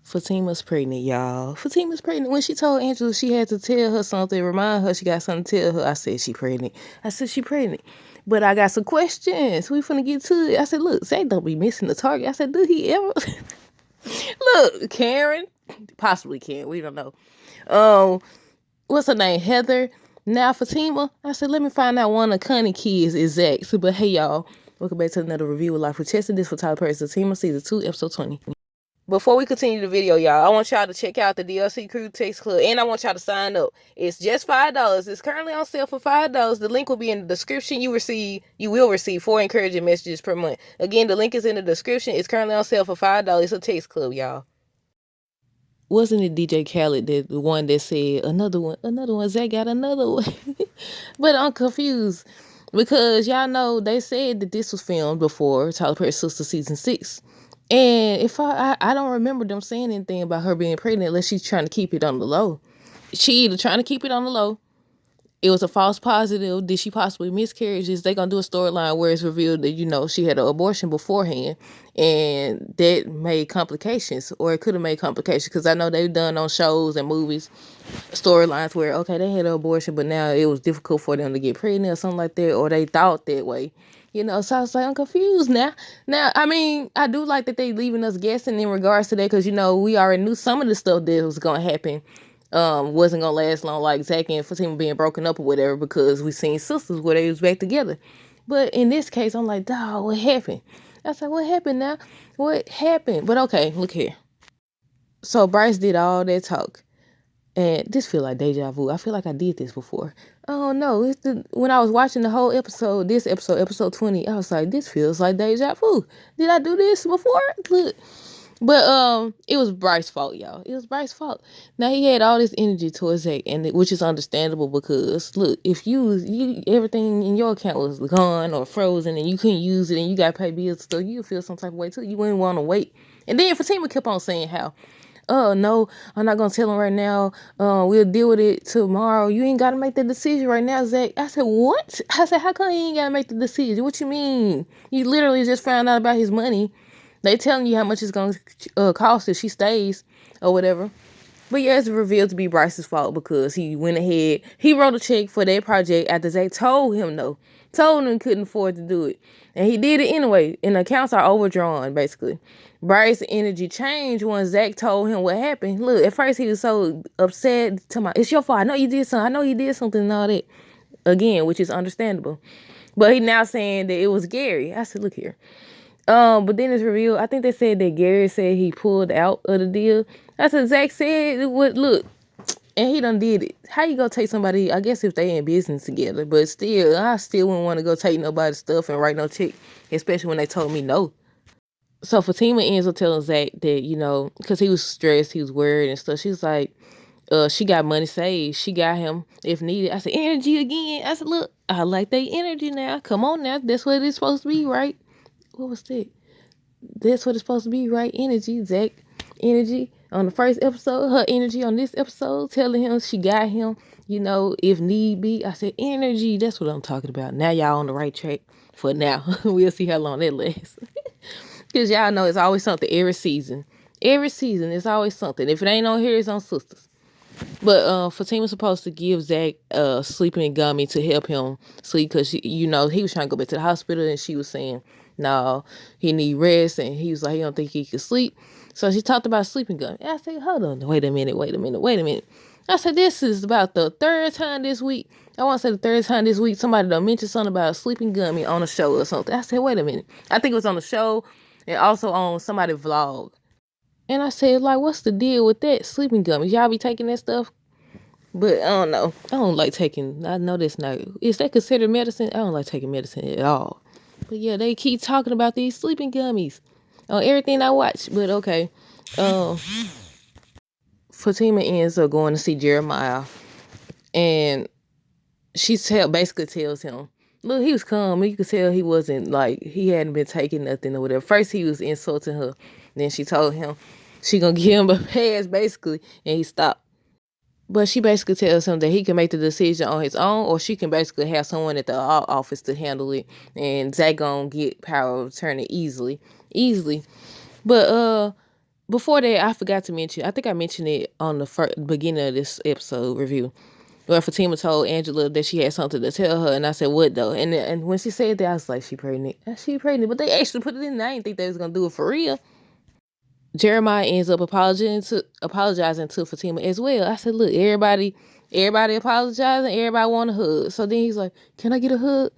Fatima's pregnant, y'all. Fatima's pregnant. When she told Angela she had to tell her something, remind her she got something to tell her, I said she pregnant. I said she pregnant. But I got some questions. We finna get to it. I said, look, Zach don't be missing the target. I said, did he ever? Look, Karen. Possibly Karen. We don't know. What's her name? Heather. Now Fatima. I said, let me find out one of Connie kids is Zach. So, but hey, y'all. Welcome back to another review of Life with Chester. This for Tyler Perry's Zatima, Season 2, Episode 20. Before we continue the video, y'all, I want y'all to check out the DLC Crew Text Club, and I want y'all to sign up. It's just $5. It's currently on sale for $5. The link will be in the description. You will receive 4 encouraging messages per month. Again, the link is in the description. It's currently on sale for $5. It's a text club, y'all. Wasn't it DJ Khaled, the one that said, another one, Zach got another one? But I'm confused because y'all know they said that this was filmed before Tyler Perry's Sister Season 6. And if I don't remember them saying anything about her being pregnant unless she's trying to keep it on the low. She either trying to keep it on the low. It was a false positive. Did she possibly miscarriage? Is they gonna do a storyline where it's revealed that, she had an abortion beforehand and that made complications, or it could have made complications, because I know they've done on shows and movies storylines where, okay, they had an abortion, but now it was difficult for them to get pregnant or something like that, or they thought that way. So I was like, I'm confused now. Now, I mean, I do like that they leaving us guessing in regards to that, because, we already knew some of the stuff that was going to happen wasn't going to last long, like Zach and Fatima being broken up or whatever, because we seen sisters where they was back together. But in this case, I'm like, dawg, what happened? I said, what happened now? What happened? But okay, look here. So Bryce did all that talk. And this feel like deja vu. I feel like I did this before. Oh no, when I was watching the whole episode, episode 20, I was like, this feels like deja vu. Did I do this before? Look. But it was Bryce's fault, y'all. It was Bryce's fault. Now he had all this energy towards Zach, and which is understandable, because look, if you everything in your account was gone or frozen and you couldn't use it and you got to pay bills and stuff, you feel some type of way too. You wouldn't want to wait. And then Fatima kept on saying how, oh no, I'm not gonna tell him right now. We'll deal with it tomorrow. You ain't gotta make the decision right now, Zach. I said, what? I said, how come you ain't gotta make the decision? What you mean? You literally just found out about his money. They telling you how much it's gonna cost if she stays or whatever. But yeah, it's revealed to be Bryce's fault, because he went ahead. He wrote a check for that project after Zach told him no. Told him he couldn't afford to do it. And he did it anyway. And the accounts are overdrawn, basically. Bryce's energy changed when Zach told him what happened. Look, at first he was so upset. It's your fault. I know you did something. I know you did something and all that. Again, which is understandable. But he now saying that it was Gary. I said, look here. But then it's revealed, I think they said that Gary said he pulled out of the deal. That's what Zach said. Look, and he done did it. How you gonna take somebody, I guess if they in business together, but still, I still wouldn't want to go take nobody's stuff and write no check, especially when they told me no. So Fatima ends up telling Zach that, because he was stressed, he was worried and stuff. She was like, she got money saved. She got him if needed. I said, energy again. I said, look, I like that energy now. Come on now. That's what it's supposed to be, right? What was that? That's what it's supposed to be, right? Energy. Zach energy on the first episode, her energy on this episode, telling him she got him, if need be. I said, energy. That's what I'm talking about. Now y'all on the right track for now. We'll see how long that lasts. Because y'all know it's always something every season. Every season, it's always something. If it ain't on here, it's on Sisters. But Fatima's supposed to give Zach sleeping gummy to help him sleep, because he was trying to go back to the hospital, and she was saying, no, he need rest, and he was like, he don't think he can sleep. So she talked about sleeping gummy. I said, hold on, wait a minute. I said, this is about the third time this week. I want to say the third time this week somebody done mentioned something about sleeping gummy on a show or something. I said, wait a minute. I think it was on the show and also on somebody's vlog. And I said, like, what's the deal with that? Sleeping gummies. Y'all be taking that stuff? But I don't know. I don't like taking, I know that's not, is that considered medicine? I don't like taking medicine at all. But yeah, they keep talking about these sleeping gummies on everything I watch. But okay. Fatima ends up going to see Jeremiah. And she basically tells him, look, he was calm. You could tell he wasn't, like, he hadn't been taking nothing or whatever. First, he was insulting her. Then she told him she gonna give him a pass, basically, and he stopped. But she basically tells him that he can make the decision on his own, or she can basically have someone at the office to handle it, and Zach gonna get power of attorney easily. But before that, I forgot to mention, I think I mentioned it on the beginning of this episode review, where Fatima told Angela that she had something to tell her, and I said, what though? And when she said that, I was like, she pregnant. She pregnant, but they actually put it in there. I didn't think they was going to do it for real. Jeremiah ends up apologizing to Fatima as well. I said, look, everybody apologizing, everybody want a hug. So then he's like, can I get a hug?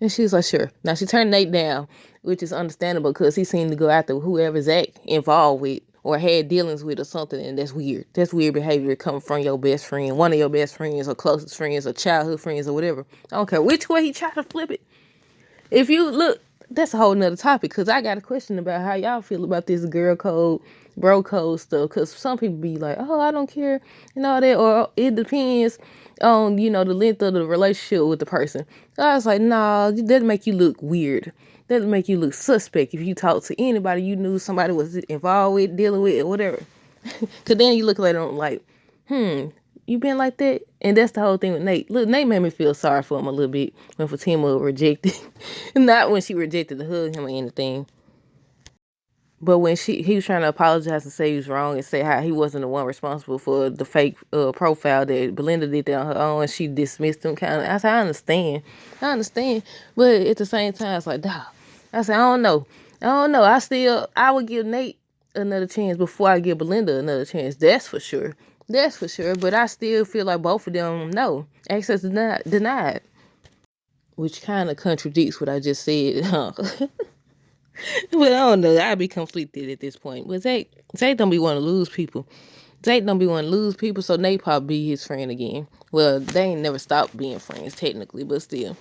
And she's like, sure. Now she turned Nate down, which is understandable because he seemed to go after whoever Zach involved with or had dealings with or something, and that's weird. That's weird behavior coming from your best friend, one of your best friends or closest friends or childhood friends or whatever. I don't care which way he tried to flip it. If you look, that's a whole nother topic because I got a question about how y'all feel about this girl code, bro code stuff. Because some people be like, oh, I don't care and all that, or it depends on, the length of the relationship with the person. I was like, nah, that make you look weird. That make you look suspect if you talk to anybody you knew somebody was involved with, dealing with, or whatever. Because then you look later on like, you been like that? And that's the whole thing with Nate. Look, Nate made me feel sorry for him a little bit when Fatima rejected. Not when she rejected to hug him or anything. But when he was trying to apologize and say he was wrong and say how he wasn't the one responsible for the fake profile that Belinda did that on her own and she dismissed him kind of. I said, I understand. But at the same time, it's like, dog. I said, I don't know. I would give Nate another chance before I give Belinda another chance. That's for sure. But I still feel like both of them, no. Access denied. Which kind of contradicts what I just said, huh? But I don't know. I'd be conflicted at this point. But Zach don't be wanting to lose people. So Nate probably be his friend again. Well, they ain't never stopped being friends technically, but still.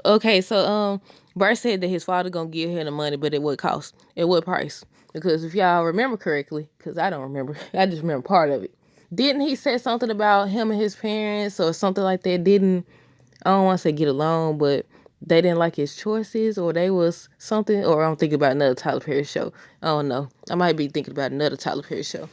Okay, so Bart said that his father gonna give him the money, but at what cost? At what price? Because if y'all remember correctly, because I don't remember, I just remember part of it. Didn't he say something about him and his parents or something like that? I don't want to say get along, but they didn't like his choices or they was something, or I'm thinking about another Tyler Perry show. I don't know. I might be thinking about another Tyler Perry show.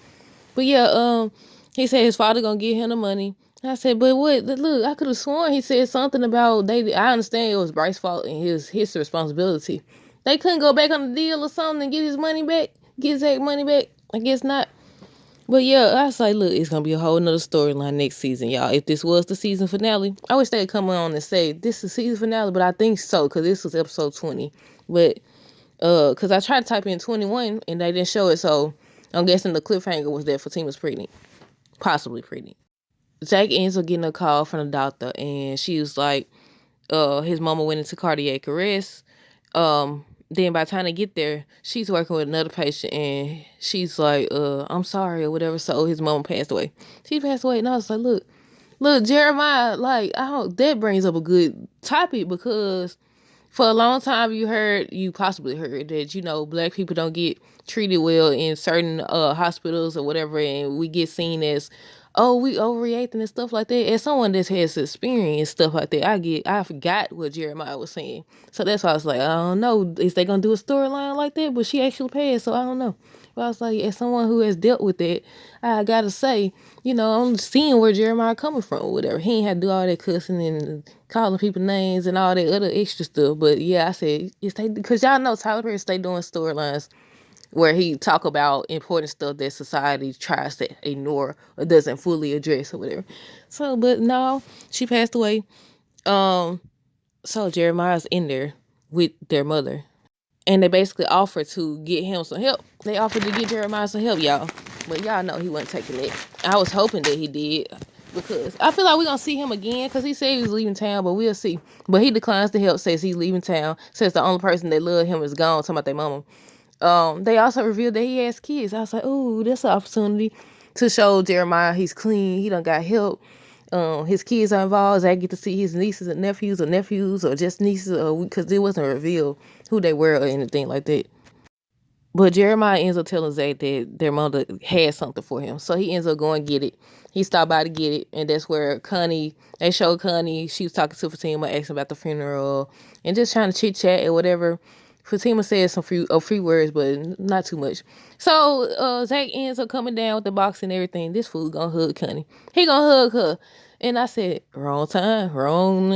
But yeah, he said his father gonna give him the money. I said, but what? Look, I could have sworn he said something about I understand it was Bryce's fault and his responsibility. They couldn't go back on the deal or something and get his money back, get Zach's money back. I guess not. But yeah, I was like, look, it's going to be a whole nother storyline next season, y'all. If this was the season finale, I wish they'd come on and say, this is season finale, but I think so, because this was episode 20. But, because I tried to type in 21, and they didn't show it, so I'm guessing the cliffhanger was that Fatima's pregnant. Possibly pregnant. Zach ends up getting a call from the doctor, and she was like, his mama went into cardiac arrest. Then by the time they get there, she's working with another patient and she's like, I'm sorry or whatever. So his mama passed away. She passed away. And I was like, look, Jeremiah, like, that brings up a good topic because for a long time you possibly heard that, Black people don't get treated well in certain hospitals or whatever. And we get seen as, oh, we overreacting and stuff like that. As someone that has experienced stuff like that, I forgot what Jeremiah was saying. So that's why I was like, I don't know. Is they going to do a storyline like that? But she actually passed, so I don't know. But I was like, as someone who has dealt with that, I got to say, I'm seeing where Jeremiah coming from or whatever. He ain't had to do all that cussing and calling people names and all that other extra stuff. But yeah, I said, because y'all know Tyler Perry stay doing storylines where he talk about important stuff that society tries to ignore or doesn't fully address or whatever. So, but no, she passed away. So Jeremiah's in there with their mother. And they basically offered to get him some help. They offered to get Jeremiah some help, y'all. But y'all know he wasn't taking it. I was hoping that he did because I feel like we're going to see him again because he said he was leaving town, but we'll see. But he declines the help, says he's leaving town, says the only person that loved him is gone, talking about their mama. They also revealed that he has kids. I was like, oh, that's an opportunity to show Jeremiah he's clean. He done got help. His kids are involved. I get to see his nieces and nephews or just nieces because it wasn't revealed who they were or anything like that. But Jeremiah ends up telling Zach that their mother had something for him. So he ends up going to get it. He stopped by to get it. And that's where they showed Connie. She was talking to Fatima, asking about the funeral and just trying to chit chat or whatever. Fatima said some few words, but not too much. So Zach ends up coming down with the box and everything. This fool gonna hug Connie. He gonna hug her. And I said, wrong time, wrong,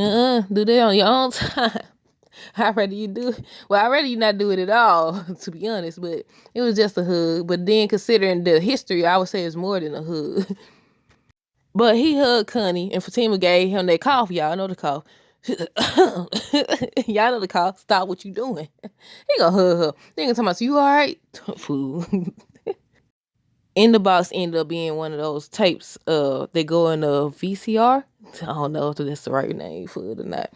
do that on your own time. I'd rather you do it. Well, I'd rather you not do it at all, to be honest. But it was just a hug. But then considering the history, I would say it's more than a hug. But he hugged Connie, and Fatima gave him that cough. Y'all know the cough. Y'all know the cough. Stop what you doing. He gonna hug her. They gonna talk about, you all right? Fool. In the box ended up being one of those tapes that go in a VCR. I don't know if that's the right name for it or not.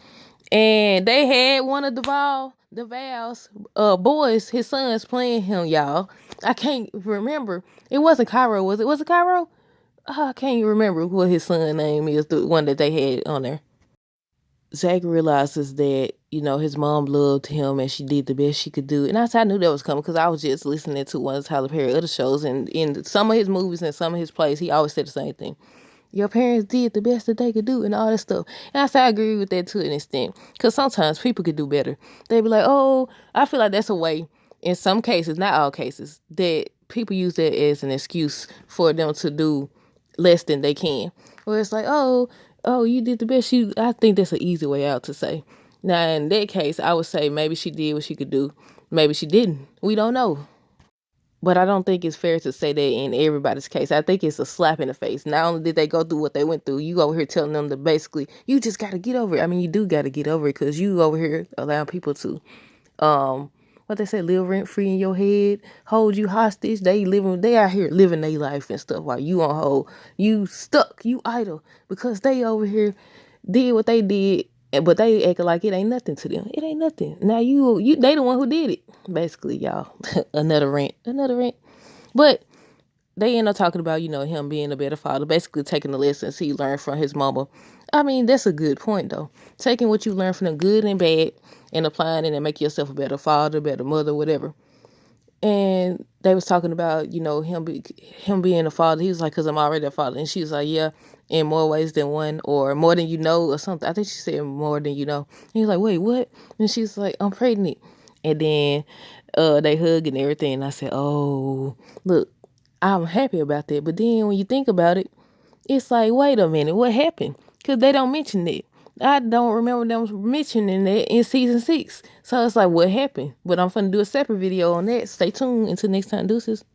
And they had one of the Val's boys, his sons, playing him, y'all. I can't remember. It wasn't Cairo, was it? Was it Cairo? I can't remember what his son name is, the one that they had on there. Zach realizes that, his mom loved him and she did the best she could do. And I knew that was coming because I was just listening to one of Tyler Perry other shows. And in some of his movies and some of his plays, he always said the same thing. Your parents did the best that they could do and all that stuff. And I agree with that to an extent. Because sometimes people could do better. They'd be like, oh, I feel like that's a way, in some cases, not all cases, that people use that as an excuse for them to do less than they can. Where it's like, oh, you did the best. I think that's an easy way out to say. Now, in that case, I would say maybe she did what she could do. Maybe she didn't. We don't know. But I don't think it's fair to say that in everybody's case. I think it's a slap in the face. Not only did they go through what they went through, you over here telling them to basically, you just got to get over it. I mean, you do got to get over it because you over here allowing people to, what they say, live rent free in your head, hold you hostage. They out here living their life and stuff while you on hold. You stuck, you idle because they over here did what they did, but they acting like it ain't nothing to them. It ain't nothing. Now they the one who did it, basically, y'all. another rant. But they end up talking about, him being a better father, basically taking the lessons he learned from his mama. I mean, that's a good point, though. Taking what you learn from the good and bad and applying it and make yourself a better father, better mother, whatever. And they was talking about, him being a father. He was like, because I'm already a father. And she was like, yeah, in more ways than one, or more than you know, or something. I think she said more than you know. And he was like, wait, what? And she's like, I'm pregnant. And then they hug and everything. And I said, oh, look, I'm happy about that. But then when you think about it, it's like, wait a minute, what happened? Because they don't mention it. I don't remember them mentioning that in season 6. So it's like, what happened? But I'm finna do a separate video on that. Stay tuned until next time. Deuces.